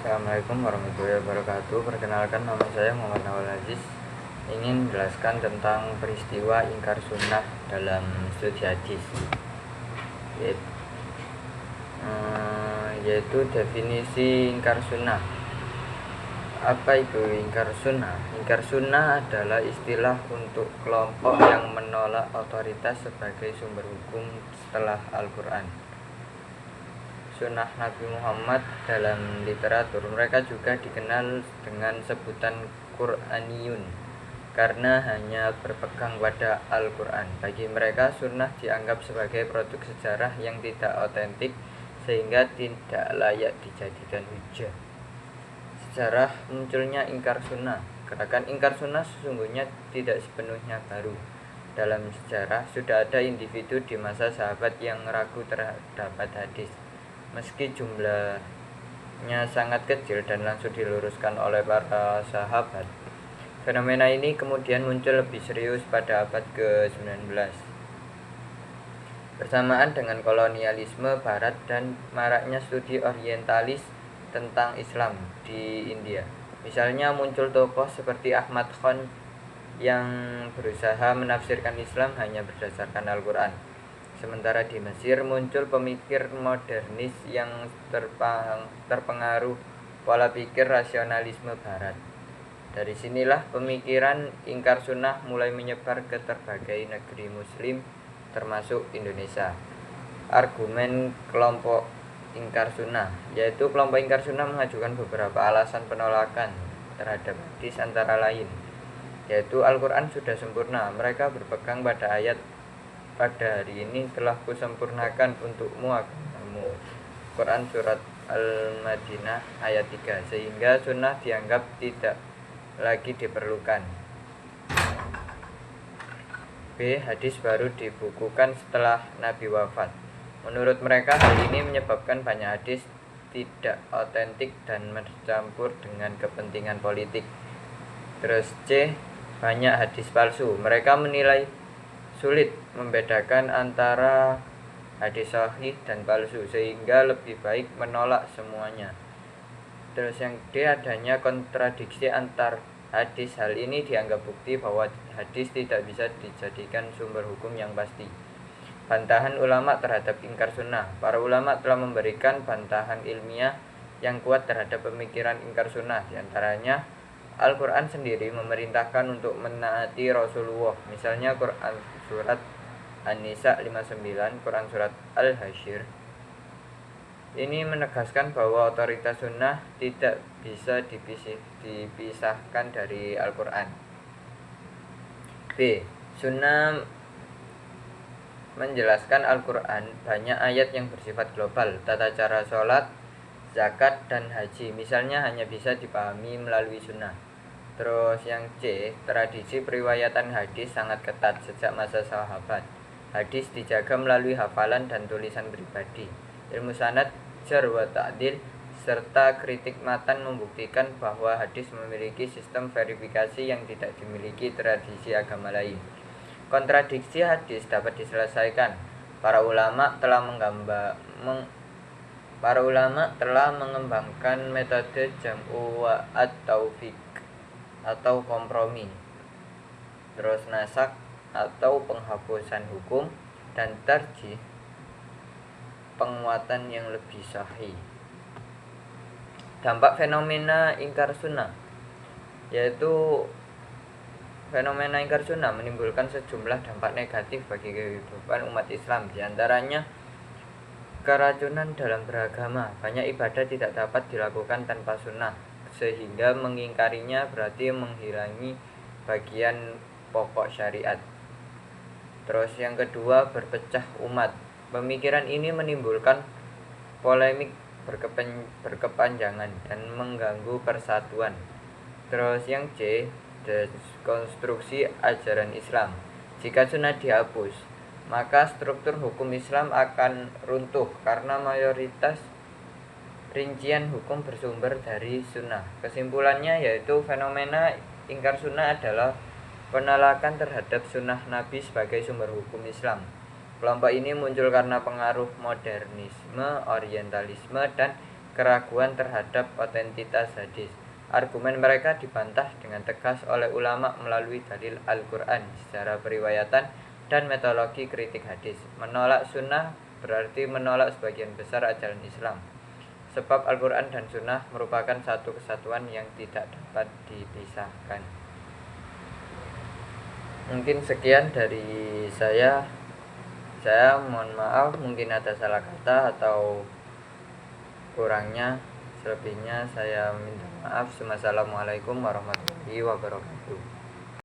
Assalamualaikum warahmatullahi wabarakatuh. Perkenalkan, nama saya Muhammad Nawal Aziz. Ingin menjelaskan tentang peristiwa ingkar sunnah dalam studi hadis, yaitu definisi ingkar sunnah. Apa itu ingkar sunnah? Ingkar sunnah adalah istilah untuk kelompok yang menolak otoritas sebagai sumber hukum setelah Al-Quran, sunnah Nabi Muhammad dalam literatur. Mereka juga dikenal dengan sebutan Qur'aniyun karena hanya berpegang pada Al-Quran. Bagi mereka, sunnah dianggap sebagai produk sejarah yang tidak otentik sehingga tidak layak dijadikan hujah. Sejarah munculnya ingkar sunnah. Gerakan ingkar sunnah sesungguhnya tidak sepenuhnya baru. Dalam sejarah sudah ada individu di masa sahabat yang ragu terhadap hadis, meski jumlahnya sangat kecil dan langsung diluruskan oleh para sahabat. Fenomena ini kemudian muncul lebih serius pada abad ke-19 bersamaan dengan kolonialisme barat dan maraknya studi orientalis tentang Islam di India. Misalnya muncul tokoh seperti Ahmad Khan yang berusaha menafsirkan Islam hanya berdasarkan Al-Quran. Sementara di Mesir muncul pemikir modernis yang terpengaruh pola pikir rasionalisme barat. Dari sinilah pemikiran ingkar sunnah mulai menyebar ke berbagai negeri muslim termasuk Indonesia. Argumen kelompok ingkar sunnah, yaitu kelompok ingkar sunnah mengajukan beberapa alasan penolakan terhadap hadis, antara lain yaitu Al-Quran sudah sempurna. Mereka berpegang pada ayat, pada hari ini telah kusempurnakan untukmu agamamu, Quran surat Al-Madinah ayat 3, sehingga sunnah dianggap tidak lagi diperlukan. B. Hadis baru dibukukan setelah Nabi wafat. Menurut mereka, hal ini menyebabkan banyak hadis tidak otentik dan bercampur dengan kepentingan politik. Terus C. Banyak hadis palsu. Mereka menilai sulit membedakan antara hadis sahih dan palsu, sehingga lebih baik menolak semuanya. Terus yang D. Adanya kontradiksi antar hadis. Hal ini dianggap bukti bahwa hadis tidak bisa dijadikan sumber hukum yang pasti. Bantahan ulama terhadap ingkar sunnah. Para ulama telah memberikan bantahan ilmiah yang kuat terhadap pemikiran ingkar sunnah. Di antaranya, Al-Quran sendiri memerintahkan untuk menaati Rasulullah. Misalnya Quran surat An-Nisa 59, Quran surat Al-Hasyr. Ini menegaskan bahwa otoritas sunnah tidak bisa dipisahkan dari Al-Quran. B. Sunnah menjelaskan Al-Quran. Banyak ayat yang bersifat global. Tata cara sholat, zakat, dan haji misalnya hanya bisa dipahami melalui sunnah. Terus yang C. Tradisi periwayatan hadis sangat ketat sejak masa sahabat. Hadis dijaga melalui hafalan dan tulisan pribadi. Ilmu sanad, jar wa ta'dil, serta kritik matan membuktikan bahwa hadis memiliki sistem verifikasi yang tidak dimiliki tradisi agama lain. Kontradiksi hadis dapat diselesaikan. Para ulama telah mengembangkan metode jam'u wa at-taufiq atau kompromi, terus nasak atau penghapusan hukum, dan tarjih, penguatan yang lebih sahih. Dampak fenomena ingkar sunnah, yaitu fenomena ingkar sunnah menimbulkan sejumlah dampak negatif bagi kehidupan umat Islam. Di antaranya keracunan dalam beragama. Banyak ibadah tidak dapat dilakukan tanpa sunnah, sehingga mengingkarinya berarti menghilangi bagian pokok syariat. Terus yang kedua, berpecah umat. Pemikiran ini menimbulkan polemik berkepanjangan dan mengganggu persatuan. Terus yang C, dekonstruksi ajaran Islam. Jika sunnah dihapus, maka struktur hukum Islam akan runtuh karena mayoritas rincian hukum bersumber dari sunnah. Kesimpulannya yaitu fenomena ingkar sunnah adalah penolakan terhadap sunnah Nabi sebagai sumber hukum Islam. Kelompok ini muncul karena pengaruh modernisme, orientalisme, dan keraguan terhadap otentitas hadis. Argumen mereka dibantah dengan tegas oleh ulama melalui dalil Al-Quran secara periwayatan dan metodologi kritik hadis. Menolak sunnah berarti menolak sebagian besar ajaran Islam, sebab Al-Quran dan sunnah merupakan satu kesatuan yang tidak dapat dipisahkan. Mungkin sekian dari saya. Saya mohon maaf mungkin ada salah kata atau kurangnya. Selebihnya saya minta maaf. Wassalamualaikum warahmatullahi wabarakatuh.